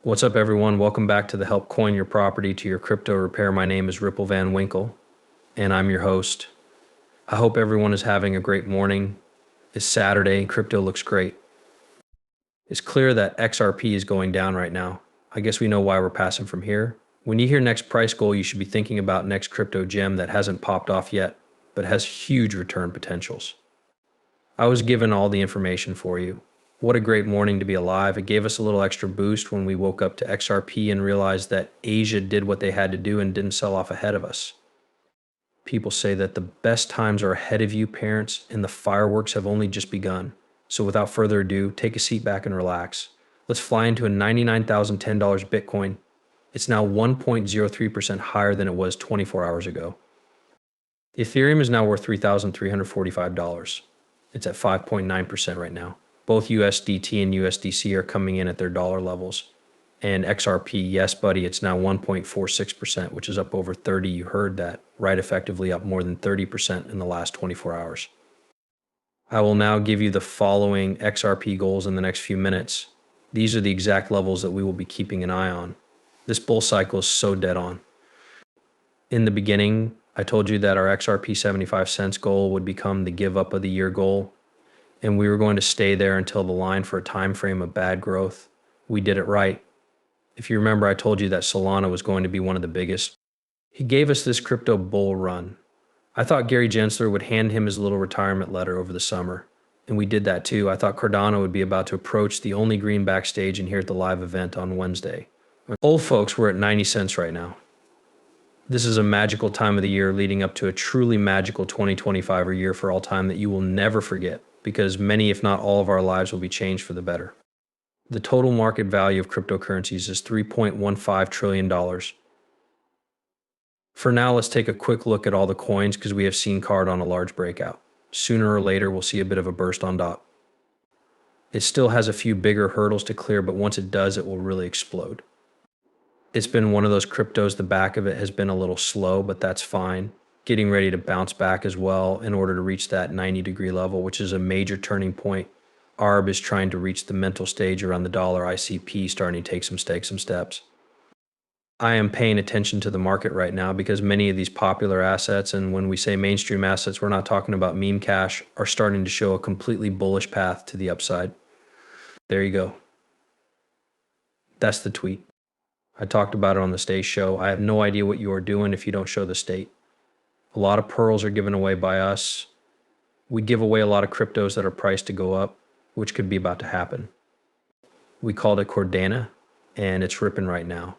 What's up, everyone? Welcome back to the Help Coin Your Property to Your Crypto Repair. My name is Ripple Van Winkle, and I'm your host. I hope everyone is having a great morning. It's Saturday, and crypto looks great. It's clear that XRP is going down right now. I guess we know why we're passing from here. When you hear next price goal, you should be thinking about next crypto gem that hasn't popped off yet, but has huge return potentials. I was given all the information for you. What a great morning to be alive. It gave us a little extra boost when we woke up to XRP and realized that Asia did what they had to do and didn't sell off ahead of us. People say that the best times are ahead of you, parents, and the fireworks have only just begun. So without further ado, take a seat back and relax. Let's fly into a $99,010 Bitcoin. It's now 1.03% higher than it was 24 hours ago. Ethereum is now worth $3,345. It's at 5.9% right now. Both USDT and USDC are coming in at their dollar levels. And XRP, yes, buddy, it's now 1.46%, which is up over 30. You heard that, right? Effectively up more than 30% in the last 24 hours. I will now give you the following XRP goals in the next few minutes. These are the exact levels that we will be keeping an eye on. This bull cycle is so dead on. In the beginning, I told you that our XRP 75 cents goal would become the give up of the year goal, and we were going to stay there until the line for a time frame of bad growth. We did it right. If you remember, I told you that Solana was going to be one of the biggest. He gave us this crypto bull run. I thought Gary Gensler would hand him his little retirement letter over the summer, and we did that too. I thought Cardano would be about to approach the only green backstage and here at the live event on Wednesday. Old folks, we're at 90 cents right now. This is a magical time of the year leading up to a truly magical 2025 or year for all time that you will never forget, because many, if not all, of our lives will be changed for the better. The total market value of cryptocurrencies is $3.15 trillion. For now, let's take a quick look at all the coins because we have seen card on a large breakout. Sooner or later, we'll see a bit of a burst on DOT. It still has a few bigger hurdles to clear, but once it does, it will really explode. It's been one of those cryptos, the back of it has been a little slow, but that's fine. Getting ready to bounce back as well in order to reach that 90-degree level, which is a major turning point. ARB is trying to reach the mental stage around the dollar ICP, starting to take some steps. I am paying attention to the market right now because many of these popular assets, and when we say mainstream assets, we're not talking about meme cash, are starting to show a completely bullish path to the upside. There you go. That's the tweet. I talked about it on the state show. I have no idea what you are doing if you don't show the state. A lot of pearls are given away by us. We give away a lot of cryptos that are priced to go up, which could be about to happen. We called it Cordana, and it's ripping right now.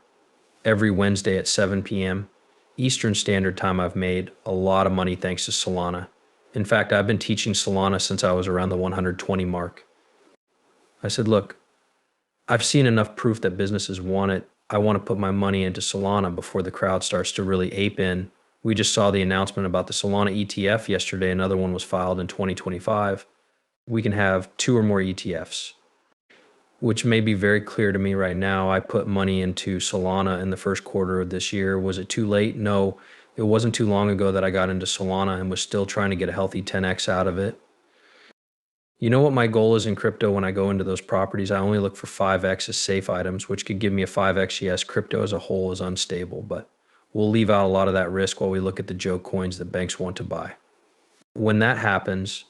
Every Wednesday at 7 p.m. Eastern Standard Time, I've made a lot of money thanks to Solana. In fact, I've been teaching Solana since I was around the 120 mark. I said, look, I've seen enough proof that businesses want it. I want to put my money into Solana before the crowd starts to really ape in. We just saw the announcement about the Solana ETF yesterday. Another one was filed in 2025. We can have 2 or more ETFs, which may be very clear to me right now. I put money into Solana in the first quarter of this year. Was it too late? No, it wasn't too long ago that I got into Solana and was still trying to get a healthy 10x out of it. You know what my goal is in crypto when I go into those properties? I only look for 5x as safe items, which could give me a 5x. Yes, crypto as a whole is unstable, but we'll leave out a lot of that risk while we look at the joke coins that banks want to buy. When that happens,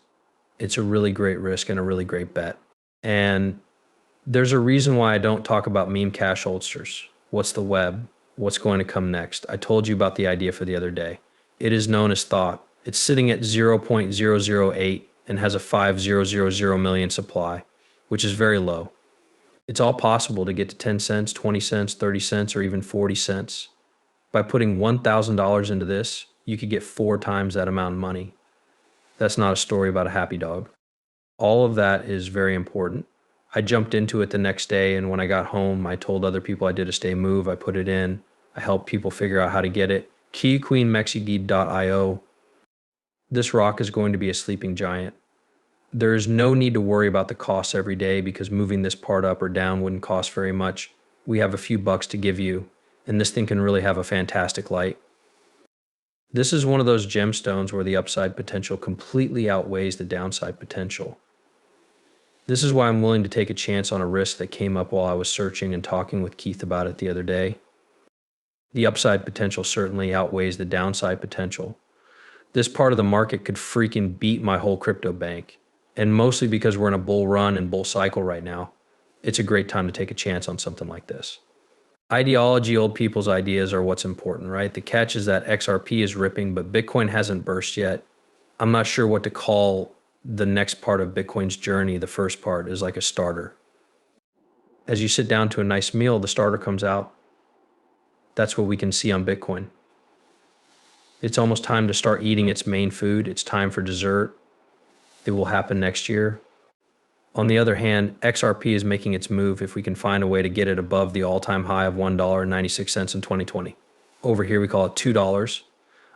it's a really great risk and a really great bet. And there's a reason why I don't talk about meme cash holsters. What's the web? What's going to come next? I told you about the idea for the other day. It is known as thought. It's sitting at 0.008 and has a 5,000 million supply, which is very low. It's all possible to get to 10 cents, 20 cents, 30 cents, or even 40 cents. By putting $1,000 into this, you could get 4 times that amount of money. That's not a story about a happy dog. All of that is very important. I jumped into it the next day, and when I got home, I told other people I did a stay move. I put it in. I helped people figure out how to get it. KeyQueenMexigede.io. This rock is going to be a sleeping giant. There is no need to worry about the costs every day because moving this part up or down wouldn't cost very much. We have a few bucks to give you, and this thing can really have a fantastic light. This is one of those gemstones where the upside potential completely outweighs the downside potential. This is why I'm willing to take a chance on a risk that came up while I was searching and talking with Keith about it the other day. The upside potential certainly outweighs the downside potential. This part of the market could freaking beat my whole crypto bank. And mostly because we're in a bull run and bull cycle right now, it's a great time to take a chance on something like this. Ideology, old people's ideas are what's important, right? The catch is that XRP is ripping, but Bitcoin hasn't burst yet. I'm not sure what to call the next part of Bitcoin's journey. The first part is like a starter. As you sit down to a nice meal, the starter comes out. That's what we can see on Bitcoin. It's almost time to start eating its main food. It's time for dessert. It will happen next year. On the other hand, XRP is making its move if we can find a way to get it above the all-time high of $1.96 in 2020. Over here, we call it $2.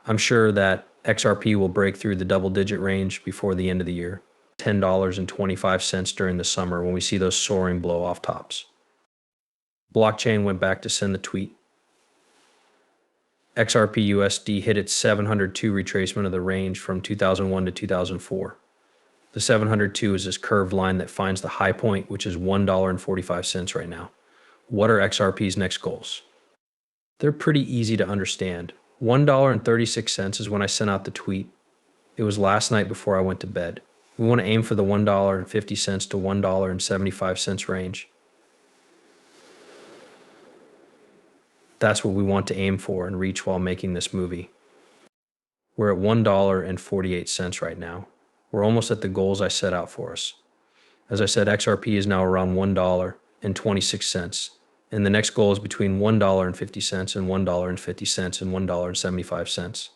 I'm sure that XRP will break through the double-digit range before the end of the year. $10.25 during the summer when we see those soaring blow-off tops. Blockchain went back to send the tweet. XRP USD hit its 702 retracement of the range from 2001 to 2004. The 702 is this curved line that finds the high point, which is $1.45 right now. What are XRP's next goals? They're pretty easy to understand. $1.36 is when I sent out the tweet. It was last night before I went to bed. We want to aim for the $1.50 to $1.75 range. That's what we want to aim for and reach while making this movie. We're at $1.48 right now. We're almost at the goals I set out for us. As I said, XRP is now around $1.26, and the next goal is between $1.50 and $1.50 and $1.75.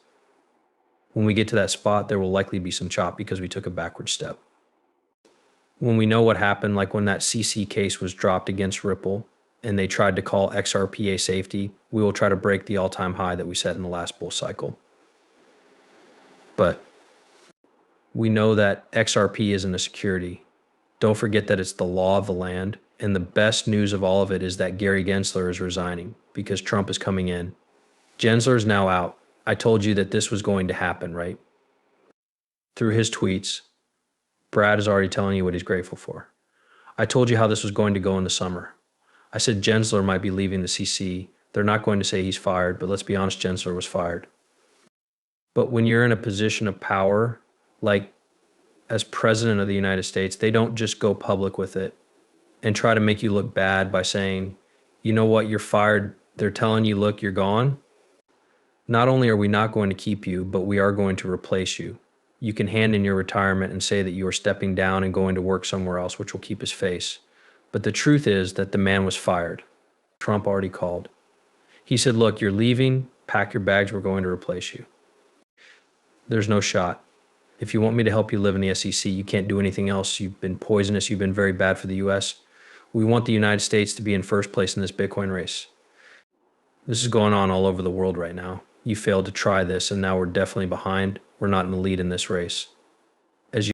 When we get to that spot, there will likely be some chop because we took a backward step. When we know what happened, like when that CC case was dropped against Ripple and they tried to call XRP a safety, we will try to break the all-time high that we set in the last bull cycle. But we know that XRP isn't a security. Don't forget that it's the law of the land. And the best news of all of it is that Gary Gensler is resigning because Trump is coming in. Gensler is now out. I told you that this was going to happen, right? Through his tweets, Brad is already telling you what he's grateful for. I told you how this was going to go in the summer. I said Gensler might be leaving the CC. They're not going to say he's fired, but let's be honest, Gensler was fired. But when you're in a position of power, like as president of the United States, they don't just go public with it and try to make you look bad by saying, you know what, you're fired. They're telling you, look, you're gone. Not only are we not going to keep you, but we are going to replace you. You can hand in your retirement and say that you are stepping down and going to work somewhere else, which will keep his face. But the truth is that the man was fired. Trump already called. He said, look, you're leaving, pack your bags, we're going to replace you. There's no shot. If you want me to help you live in the SEC, you can't do anything else. You've been poisonous. You've been very bad for the US. We want the United States to be in first place in this Bitcoin race. This is going on all over the world right now. You failed to try this, and now we're definitely behind. We're not in the lead in this race.